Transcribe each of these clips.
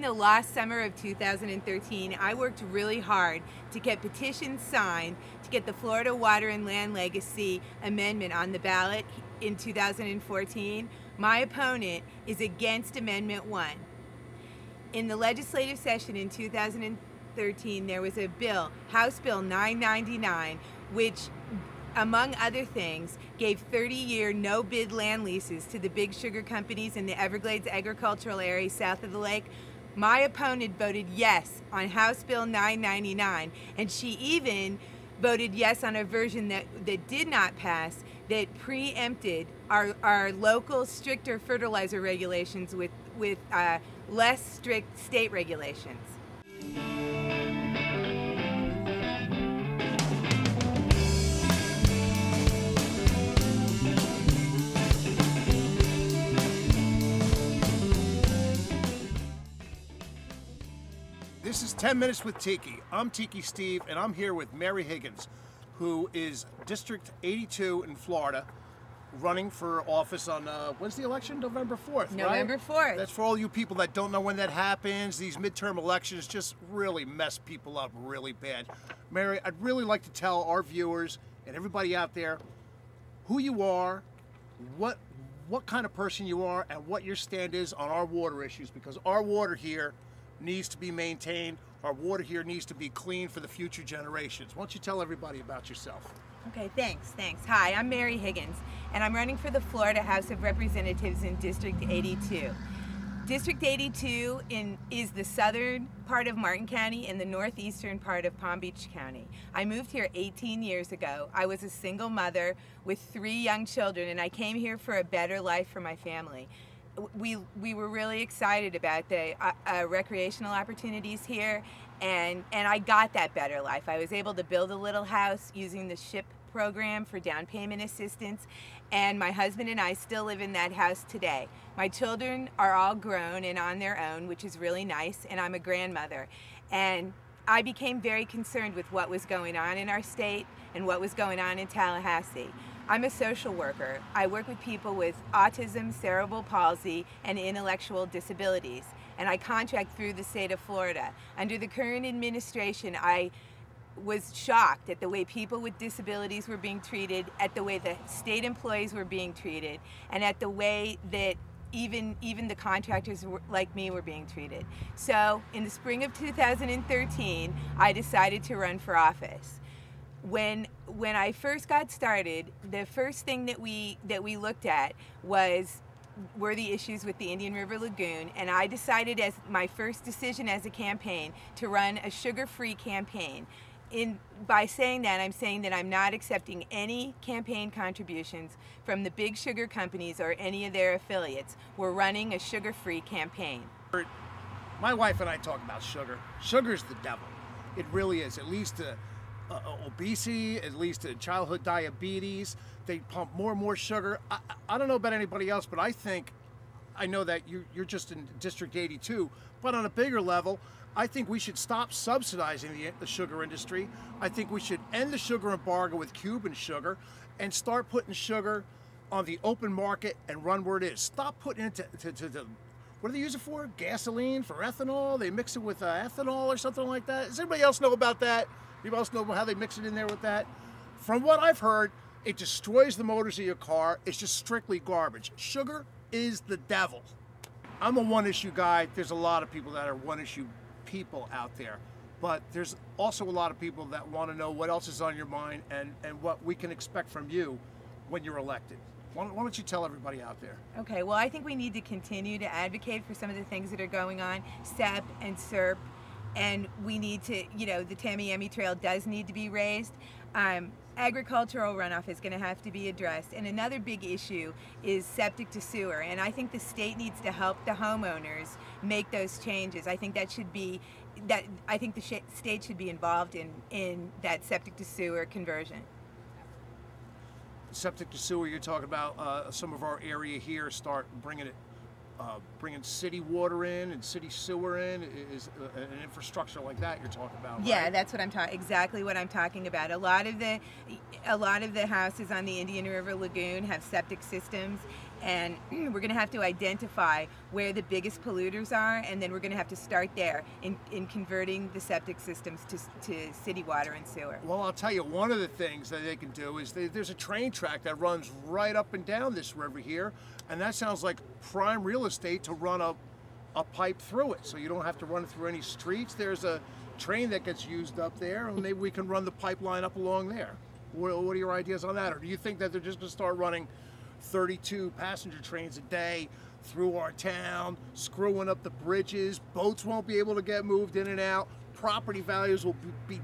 the lost summer of 2013, I worked really hard to get petitions signed to get the Florida Water and Land Legacy Amendment on the ballot in 2014. My opponent is against Amendment 1. In the legislative session in 2013, there was a bill, House Bill 999, which, among other things, gave 30-year no-bid land leases to the big sugar companies in the Everglades agricultural area south of the lake. My opponent voted yes on House Bill 999, and she even voted yes on a version that did not pass, that preempted our local stricter fertilizer regulations with less strict state regulations. This is 10 Minutes with Tiki. I'm Tiki Steve, and I'm here with Mary Higgins, who is District 82 in Florida, running for office on, when's the election? November 4th, November right? 4th. That's for all you people that don't know when that happens. These midterm elections just really mess people up really bad. Mary, I'd really like to tell our viewers and everybody out there who you are, what kind of person you are, and what your stand is on our water issues, because our water here needs to be maintained. Our water here needs to be clean for the future generations. Why don't you tell everybody about yourself? Okay, thanks. Hi, I'm Mary Higgins, and I'm running for the Florida House of Representatives in District 82. District 82 is the southern part of Martin County and the northeastern part of Palm Beach County. I moved here 18 years ago. I was a single mother with 3 young children, and I came here for a better life for my family. We were really excited about the recreational opportunities here, and I got that better life. I was able to build a little house using the SHIP program for down payment assistance, and my husband and I still live in that house today. My children are all grown and on their own, which is really nice, and I'm a grandmother. And I became very concerned with what was going on in our state and what was going on in Tallahassee. I'm a social worker. I work with people with autism, cerebral palsy, and intellectual disabilities, and I contract through the state of Florida. Under the current administration, I was shocked at the way people with disabilities were being treated, at the way the state employees were being treated, and at the way that even the contractors like me were being treated. So in the spring of 2013, I decided to run for office. When I first got started, the first thing that we looked at were the issues with the Indian River Lagoon, and I decided, as my first decision as a campaign, to run a sugar-free campaign. By saying that, I'm saying that I'm not accepting any campaign contributions from the big sugar companies or any of their affiliates. We're running a sugar-free campaign. My wife and I talk about sugar. Sugar's the devil. It really is. It leads to obesity, it leads to childhood diabetes. They pump more and more sugar. I don't know about anybody else, but I know that you're just in District 82, but on a bigger level, I think we should stop subsidizing the sugar industry. I think we should end the sugar embargo with Cuban sugar and start putting sugar on the open market and run where it is. Stop putting it what do they use it for? Gasoline, for ethanol? They mix it with ethanol or something like that? Does anybody else know about that? Anybody else know how they mix it in there with that? From what I've heard, it destroys the motors of your car. It's just strictly garbage. Sugar is the devil. I'm a one-issue guy. There's a lot of people that are one-issue people out there, but there's also a lot of people that want to know what else is on your mind and what we can expect from you when you're elected. Why don't you tell everybody out there? Okay, well, I think we need to continue to advocate for some of the things that are going on, SEP and SERP, and we need to, the Tamiami Trail does need to be raised. Agricultural runoff is going to have to be addressed, and another big issue is septic to sewer, and I think the state needs to help the homeowners make those changes. I think the state should be involved in that septic to sewer conversion. Septic to sewer, you're talking about some of our area here start bringing city water in and city sewer in, is an infrastructure like that you're talking about, right? Yeah, that's what exactly what I'm talking about. A lot of the houses on the Indian River Lagoon have septic systems, And we're going to have to identify where the biggest polluters are, and then we're going to have to start there in converting the septic systems to city water and sewer. Well, I'll tell you, one of the things that they can do is there's a train track that runs right up and down this river here, and that sounds like prime real estate to run a pipe through it, so you don't have to run it through any streets. There's a train that gets used up there, and maybe we can run the pipeline up along there. What are your ideas on that? Or do you think that they're just going to start running 32 passenger trains a day through our town, screwing up the bridges? Boats won't be able to get moved in and out. Property values will be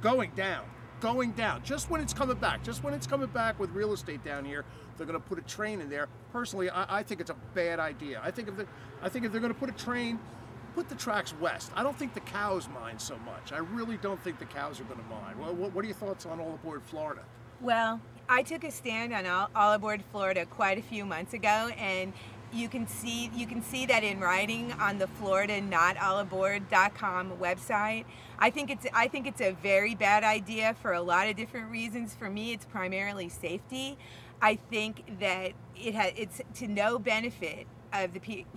going down. Just when it's coming back. Just when it's coming back with real estate down here, they're going to put a train in there. Personally, I think it's a bad idea. I think if they're going to put a train, put the tracks west. I don't think the cows mind so much. I really don't think the cows are going to mind. What are your thoughts on All Aboard Florida? Well, I took a stand on All Aboard Florida quite a few months ago, and you can see that in writing on the FloridaNotAllAboard.com website. I think it's a very bad idea for a lot of different reasons. For me, it's primarily safety. I think that it's to no benefit of the people.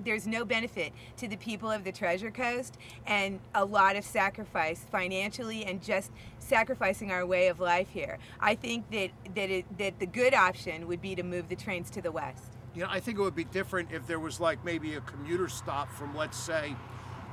There's no benefit to the people of the Treasure Coast, and a lot of sacrifice financially and just sacrificing our way of life here. I think that the good option would be to move the trains to the west. You know, I think it would be different if there was like maybe a commuter stop from, let's say,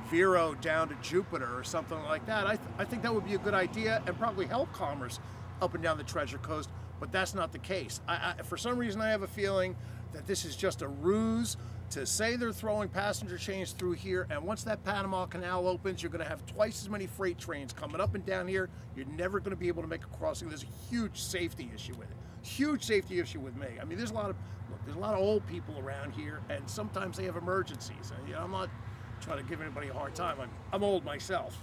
Vero down to Jupiter or something like that. I think that would be a good idea and probably help commerce up and down the Treasure Coast, but that's not the case. For some reason, I have a feeling that this is just a ruse to say they're throwing passenger trains through here, and once that Panama Canal opens, you're going to have twice as many freight trains coming up and down here. You're never going to be able to make a crossing. There's a huge safety issue with it. Huge safety issue with me. I mean, there's a lot of old people around here, and sometimes they have emergencies. And, you know, I'm not trying to give anybody a hard time. I'm old myself.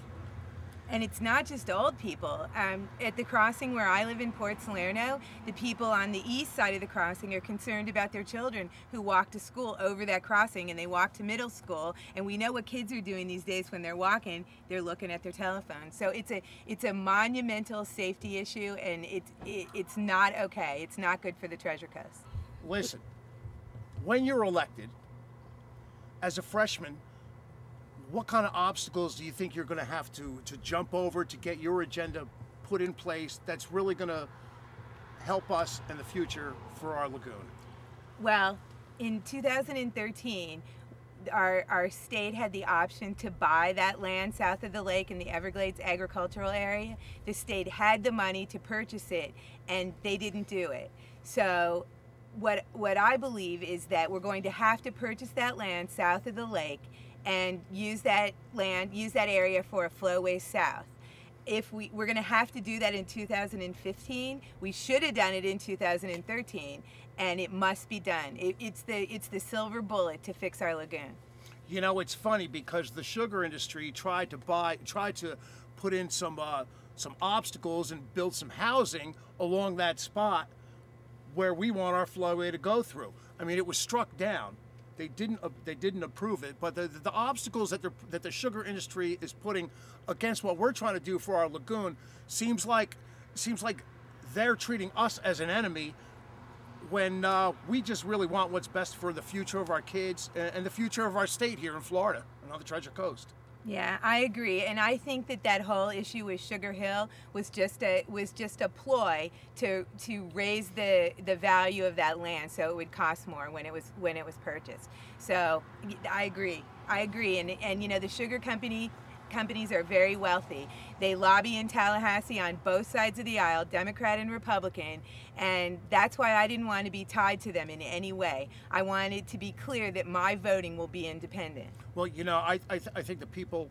And it's not just old people. At the crossing where I live in Port Salerno, the people on the east side of the crossing are concerned about their children who walk to school over that crossing, and they walk to middle school. And we know what kids are doing these days when they're walking. They're looking at their telephone. So it's a monumental safety issue, and it's not okay. It's not good for the Treasure Coast. Listen, when you're elected, as a freshman, what kind of obstacles do you think you're going to have to jump over to get your agenda put in place that's really going to help us in the future for our lagoon? Well, in 2013, our state had the option to buy that land south of the lake in the Everglades agricultural area. The state had the money to purchase it, and they didn't do it. So what I believe is that we're going to have to purchase that land south of the lake and use that area for a flowway south. If we're going to have to do that in 2015, we should have done it in 2013, and it must be done. It's the silver bullet to fix our lagoon. You know, it's funny because the sugar industry tried to put in some obstacles and build some housing along that spot where we want our flowway to go through. I mean, it was struck down. They didn't approve it, but the obstacles that the sugar industry is putting against what we're trying to do for our lagoon seems like they're treating us as an enemy when we just really want what's best for the future of our kids and the future of our state here in Florida and on the Treasure Coast. Yeah, I agree, and I think that whole issue with Sugar Hill was just a ploy to raise the value of that land, so it would cost more when it was purchased. So I agree, and you know, the sugar companies are very wealthy. They lobby in Tallahassee on both sides of the aisle, Democrat and Republican, and that's why I didn't want to be tied to them in any way. I wanted to be clear that my voting will be independent. Well, you know, I think the people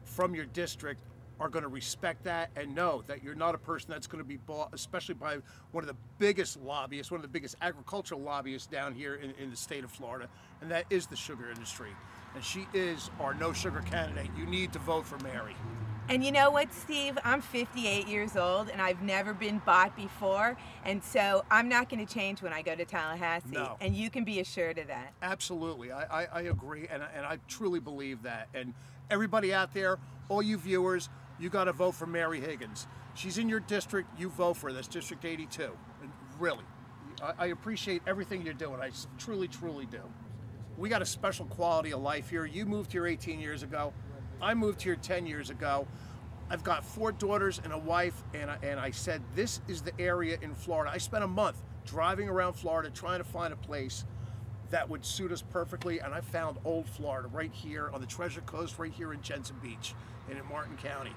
from your district are going to respect that and know that you're not a person that's going to be bought, especially by one of the biggest lobbyists, one of the biggest agricultural lobbyists down here in the state of Florida, and that is the sugar industry. And she is our no sugar candidate. You need to vote for Mary. And you know what, Steve? I'm 58 years old, and I've never been bought before, and so I'm not going to change when I go to Tallahassee. No. And you can be assured of that. Absolutely. I agree, and I truly believe that. And everybody out there, all you viewers, you got to vote for Mary Higgins. She's in your district. You vote for her. That's District 82. And really, I appreciate everything you're doing. I truly, truly do. We got a special quality of life here. You moved here 18 years ago. I moved here 10 years ago. I've got 4 daughters and a wife, and I said, this is the area in Florida. I spent a month driving around Florida trying to find a place that would suit us perfectly, and I found old Florida right here on the Treasure Coast, right here in Jensen Beach and in Martin County.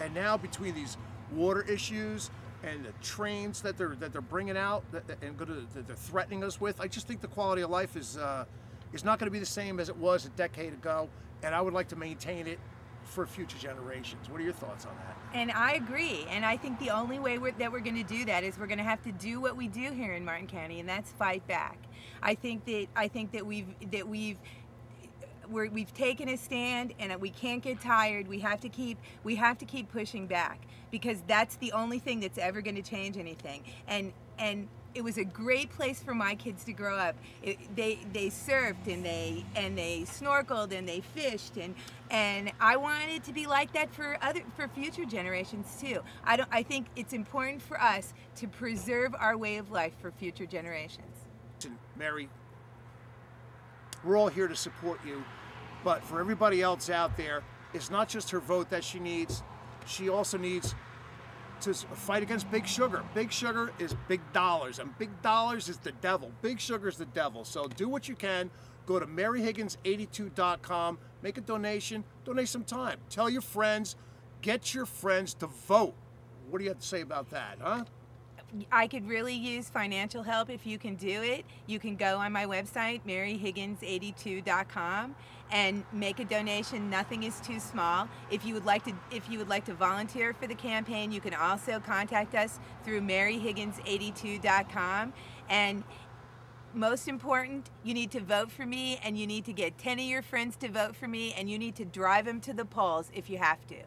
And now between these water issues and the trains that they're bringing out that they're threatening us with, I just think the quality of life is not going to be the same as it was a decade ago, and I would like to maintain it for future generations. What are your thoughts on that? And I agree, and I think the only way that we're going to do that is we're going to have to do what we do here in Martin County, and that's fight back. I think that we've taken a stand, and we can't get tired. We have to keep pushing back, because that's the only thing that's ever going to change anything. And it was a great place for my kids to grow up. They surfed and they snorkeled and they fished, and I wanted it to be like that for future generations too. I think it's important for us to preserve our way of life for future generations. Mary, we're all here to support you, but for everybody else out there, it's not just her vote that she needs. She also needs to fight against big sugar. Big sugar is big dollars, and big dollars is the devil. Big sugar is the devil. So do what you can. Go to maryhiggins82.com, make a donation, donate some time. Tell your friends, get your friends to vote. What do you have to say about that, huh? I could really use financial help if you can do it. You can go on my website, maryhiggins82.com, and make a donation. Nothing is too small. If you would like to volunteer for the campaign, you can also contact us through maryhiggins82.com. And most important, you need to vote for me, and you need to get 10 of your friends to vote for me, and you need to drive them to the polls if you have to.